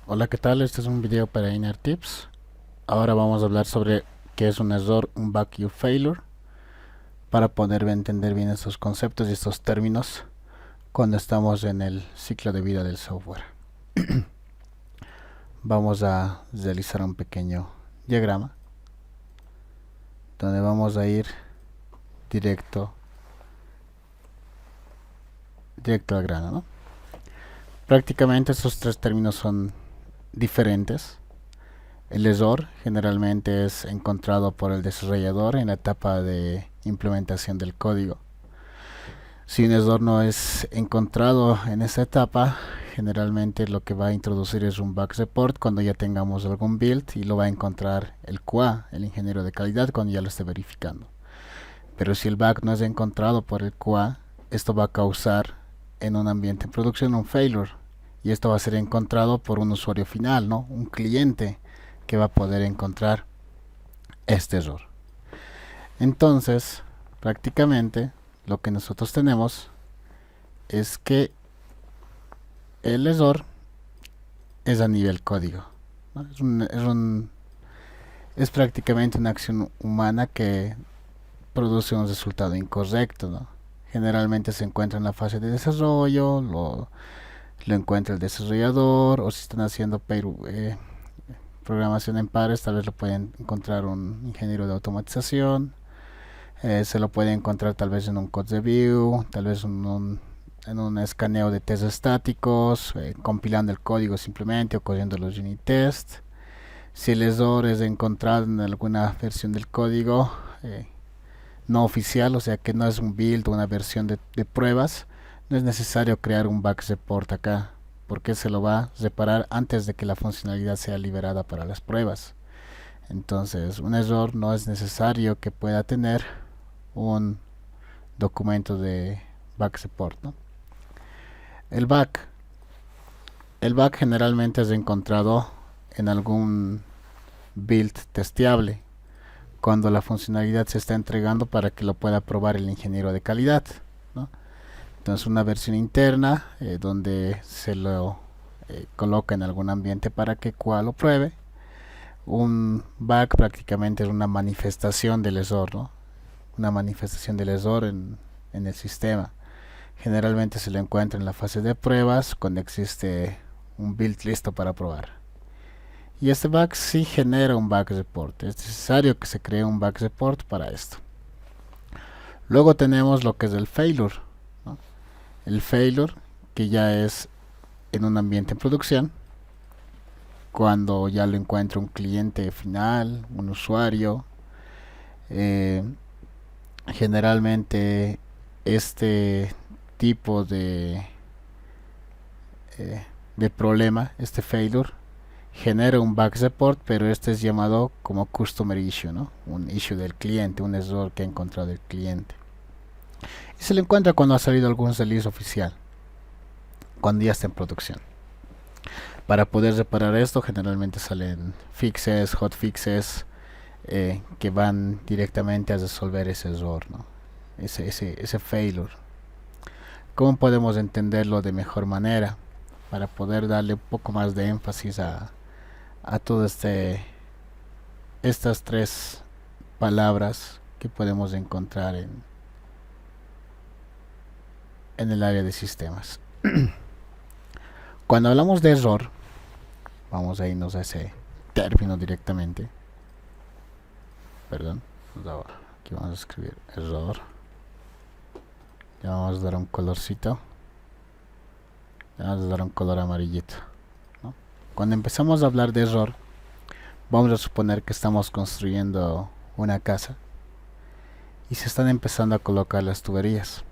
Hola, ¿qué tal? Este es un video para Inner Tips. Ahora vamos a hablar sobre qué es un error, un bug y un failure para poder entender bien estos conceptos y estos términos cuando estamos en el ciclo de vida del software. Vamos a realizar un pequeño diagrama donde vamos a ir directo, directo al grano, ¿no? Prácticamente estos tres términos son diferentes. El error generalmente es encontrado por el desarrollador en la etapa de implementación del código. Si un error no es encontrado en esta etapa, generalmente lo que va a introducir es un bug report cuando ya tengamos algún build y lo va a encontrar el QA, el ingeniero de calidad, cuando ya lo esté verificando. Pero si el bug no es encontrado por el QA, esto va a causar en un ambiente en producción un failure, y esto va a ser encontrado por un usuario final, ¿no? Un cliente que va a poder encontrar este error. Entonces, prácticamente lo que nosotros tenemos es que el error es a nivel código, ¿no? Es prácticamente una acción humana que produce un resultado incorrecto, ¿no? Generalmente se encuentra en la fase de desarrollo, lo encuentra el desarrollador, o si están haciendo programación en pares, tal vez lo pueden encontrar un ingeniero de automatización, se lo puede encontrar tal vez en un code review, tal vez en un escaneo de test estáticos, compilando el código simplemente o corriendo los unit tests. Si el error es encontrado en alguna versión del código no oficial, o sea que no es un build o una versión de pruebas, no es necesario crear un bug report acá, porque se lo va a reparar antes de que la funcionalidad sea liberada para las pruebas. Entonces, un error no es necesario que pueda tener un documento de bug report, ¿no? El bug. El bug generalmente es encontrado en algún build testeable, cuando la funcionalidad se está entregando para que lo pueda probar el ingeniero de calidad, ¿no? Entonces una versión interna donde se lo coloca en algún ambiente para que QA lo pruebe. Un bug prácticamente es una manifestación del error, ¿no? Una manifestación del error en el sistema. Generalmente se lo encuentra en la fase de pruebas cuando existe un build listo para probar. Y este bug sí genera un bug report. Es necesario que se cree un bug report para esto. Luego tenemos lo que es el failure, ¿no? El failure, que ya es en un ambiente en producción, cuando ya lo encuentra un cliente final, un usuario. Eh, Generalmente este tipo de problema, este failure, genera un bug report, pero este es llamado como customer issue, ¿no? Un issue del cliente, un error que ha encontrado el cliente. Y se le encuentra cuando ha salido algún release oficial, cuando ya está en producción. Para poder reparar esto, generalmente salen fixes, hotfixes, que van directamente a resolver ese error, ¿no? Ese failure. ¿Cómo podemos entenderlo de mejor manera para poder darle un poco más de énfasis a todo estas tres palabras que podemos encontrar en el área de sistemas? Cuando hablamos de error, vamos a irnos a ese término directamente. Perdón, aquí vamos a escribir error. Le vamos a dar un colorcito. Le vamos a dar un color amarillito, ¿no? Cuando empezamos a hablar de error, vamos a suponer que estamos construyendo una casa y se están empezando a colocar las tuberías,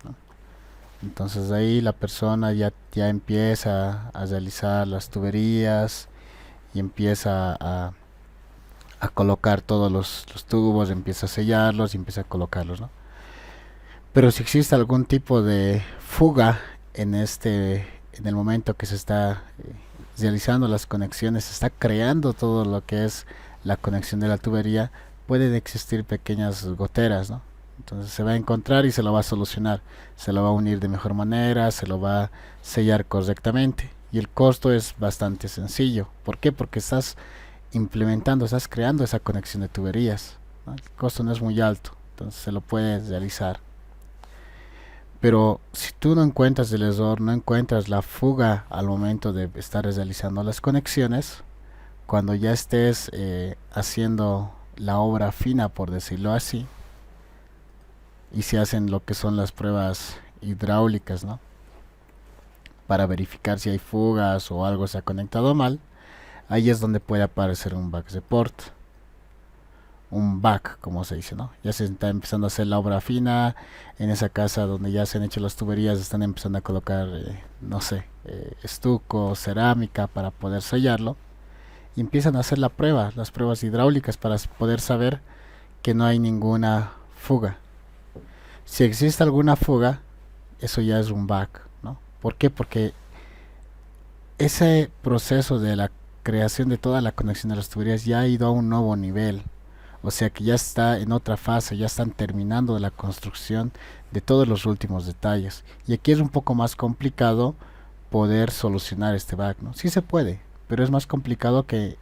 ¿no? Entonces ahí la persona ya empieza a realizar las tuberías y empieza a colocar todos los tubos, empieza a sellarlos y empieza a colocarlos, ¿no? Pero si existe algún tipo de fuga en el momento que se está realizando las conexiones, se está creando todo lo que es la conexión de la tubería, pueden existir pequeñas goteras, ¿no? Entonces se va a encontrar y se lo va a solucionar, se lo va a unir de mejor manera, se lo va a sellar correctamente Y el costo es bastante sencillo. ¿Por qué? Porque estás implementando, estás creando esa conexión de tuberías, ¿no? El costo no es muy alto, entonces se lo puedes realizar. Pero si tú no encuentras el error, no encuentras la fuga al momento de estar realizando las conexiones, cuando ya estés haciendo la obra fina, por decirlo así, y se hacen lo que son las pruebas hidráulicas, ¿no? Para verificar si hay fugas o algo se ha conectado mal, ahí es donde puede aparecer un bug report, un bug, como se dice, ¿no? Ya se está empezando a hacer la obra fina en esa casa donde ya se han hecho las tuberías, están empezando a colocar, no sé, estuco, cerámica para poder sellarlo, y empiezan a hacer la prueba, las pruebas hidráulicas para poder saber que no hay ninguna fuga. Si existe alguna fuga, eso ya es un bug, ¿no? ¿Por qué? Porque ese proceso de la creación de toda la conexión de las tuberías ya ha ido a un nuevo nivel. O sea que ya está en otra fase, ya están terminando la construcción de todos los últimos detalles. Y aquí es un poco más complicado poder solucionar este bug, ¿no? Sí se puede, pero es más complicado que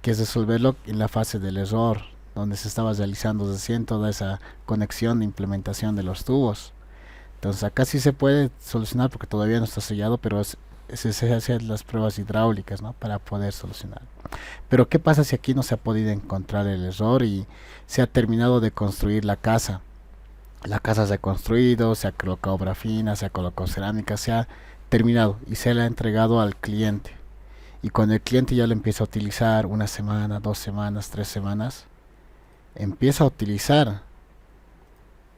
resolverlo en la fase del error, donde se estaba realizando recién toda esa conexión de implementación de los tubos. Entonces acá sí se puede solucionar porque todavía no está sellado, pero se hacen las pruebas hidráulicas, ¿no? Para poder solucionar. Pero ¿qué pasa si aquí no se ha podido encontrar el error y se ha terminado de construir la casa? La casa se ha construido, se ha colocado obra fina, se ha colocado cerámica, se ha terminado y se le ha entregado al cliente. Y cuando el cliente ya lo empieza a utilizar una semana, 2 semanas, 3 semanas, empieza a utilizar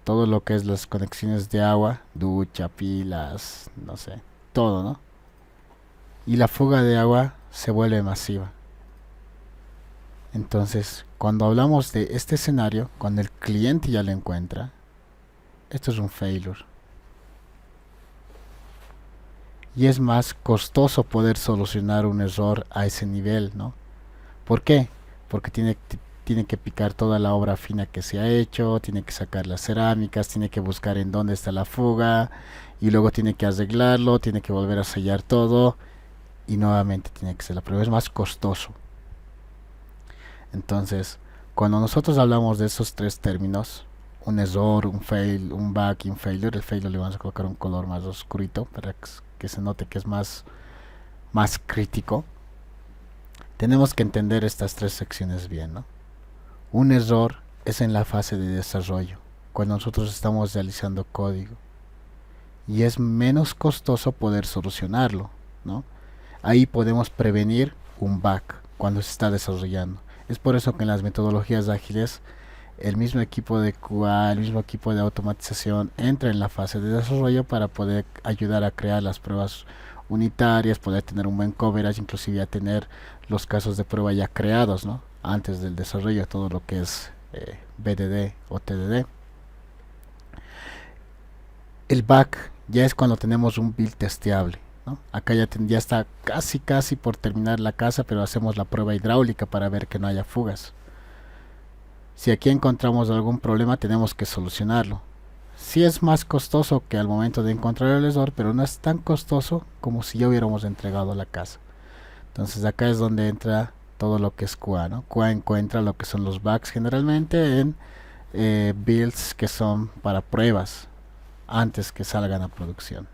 todo lo que es las conexiones de agua, ducha, pilas, no sé, todo, ¿no? Y la fuga de agua se vuelve masiva. Entonces, cuando hablamos de este escenario, cuando el cliente ya lo encuentra, esto es un failure. Y es más costoso poder solucionar un error a ese nivel, ¿no? ¿Por qué? Porque tiene que picar toda la obra fina que se ha hecho, tiene que sacar las cerámicas, tiene que buscar en dónde está la fuga, y luego tiene que arreglarlo, tiene que volver a sellar todo, y nuevamente tiene que ser la prueba. Es más costoso. Entonces, cuando nosotros hablamos de esos tres términos, un error, un fail, un bug y un failure, el failure le vamos a colocar un color más oscurito para que se note que es más crítico. Tenemos que entender estas tres secciones bien, ¿no? Un error es en la fase de desarrollo, cuando nosotros estamos realizando código, y es menos costoso poder solucionarlo, ¿no? Ahí podemos prevenir un bug cuando se está desarrollando. Es por eso que en las metodologías ágiles el mismo equipo de QA, el mismo equipo de automatización entra en la fase de desarrollo para poder ayudar a crear las pruebas unitarias, poder tener un buen coverage, inclusive a tener los casos de prueba ya creados, ¿no? Antes del desarrollo, todo lo que es BDD o TDD. El bug ya es cuando tenemos un build testeable, ¿no? Acá ya está casi por terminar la casa, pero hacemos la prueba hidráulica para ver que no haya fugas. Si aquí encontramos algún problema, tenemos que solucionarlo. Sí es más costoso que al momento de encontrar el error, pero no es tan costoso como si ya hubiéramos entregado la casa. Entonces acá es donde entra todo lo que es QA, ¿no? QA encuentra lo que son los bugs generalmente en builds que son para pruebas antes que salgan a producción.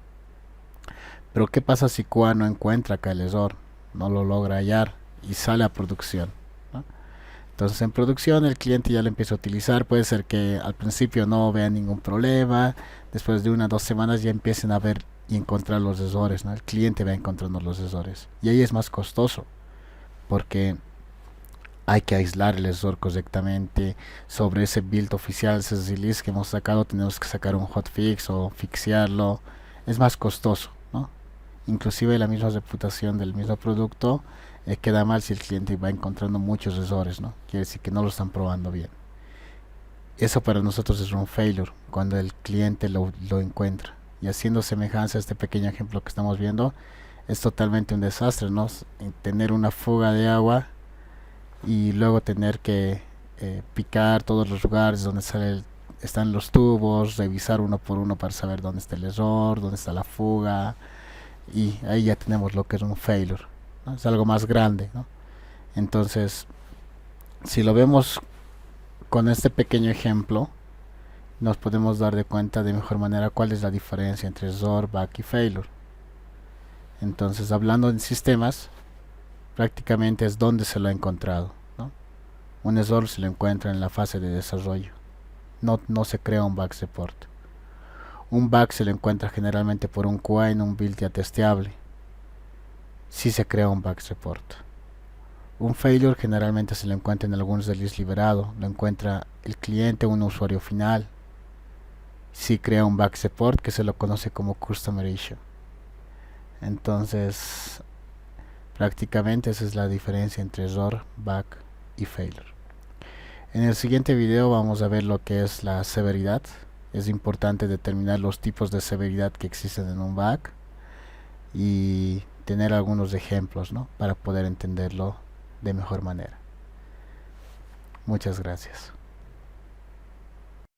Pero ¿qué pasa si QA no encuentra acá el error? No lo logra hallar y sale a producción, ¿no? Entonces en producción el cliente ya lo empieza a utilizar, puede ser que al principio no vea ningún problema, después de 1 o 2 semanas ya empiecen a ver y encontrar los errores, ¿no? El cliente va encontrando los errores y ahí es más costoso porque hay que aislar el error correctamente. Sobre ese build oficial, ese release que hemos sacado, tenemos que sacar un hotfix o fixearlo, es más costoso, ¿no? Inclusive la misma reputación del mismo producto queda mal si el cliente va encontrando muchos errores, ¿no? Quiere decir que no lo están probando bien. Eso para nosotros es un failure cuando el cliente lo encuentra. Y haciendo semejanza a este pequeño ejemplo que estamos viendo, es totalmente un desastre, ¿no? Tener una fuga de agua y luego tener que picar todos los lugares donde están los tubos, revisar uno por uno para saber dónde está el error, dónde está la fuga. y ahí ya tenemos lo que es un failure, ¿no? Es algo más grande, ¿no? Entonces, si lo vemos con este pequeño ejemplo, nos podemos dar de cuenta de mejor manera cuál es la diferencia entre XOR, back y failure. Entonces, hablando en sistemas, prácticamente es donde se lo ha encontrado, ¿no? Un XOR se lo encuentra en la fase de desarrollo, no se crea un bug support. Un bug se lo encuentra generalmente por un QA en un build ya testeable, si se crea un bug support. Un failure generalmente se lo encuentra en algún release liberado, lo encuentra el cliente o un usuario final, si crea un bug support que se lo conoce como customer issue. Entonces, prácticamente esa es la diferencia entre error, bug y failure. En el siguiente video vamos a ver lo que es la severidad. Es importante determinar los tipos de severidad que existen en un bug y tener algunos ejemplos, ¿no? Para poder entenderlo de mejor manera. Muchas gracias.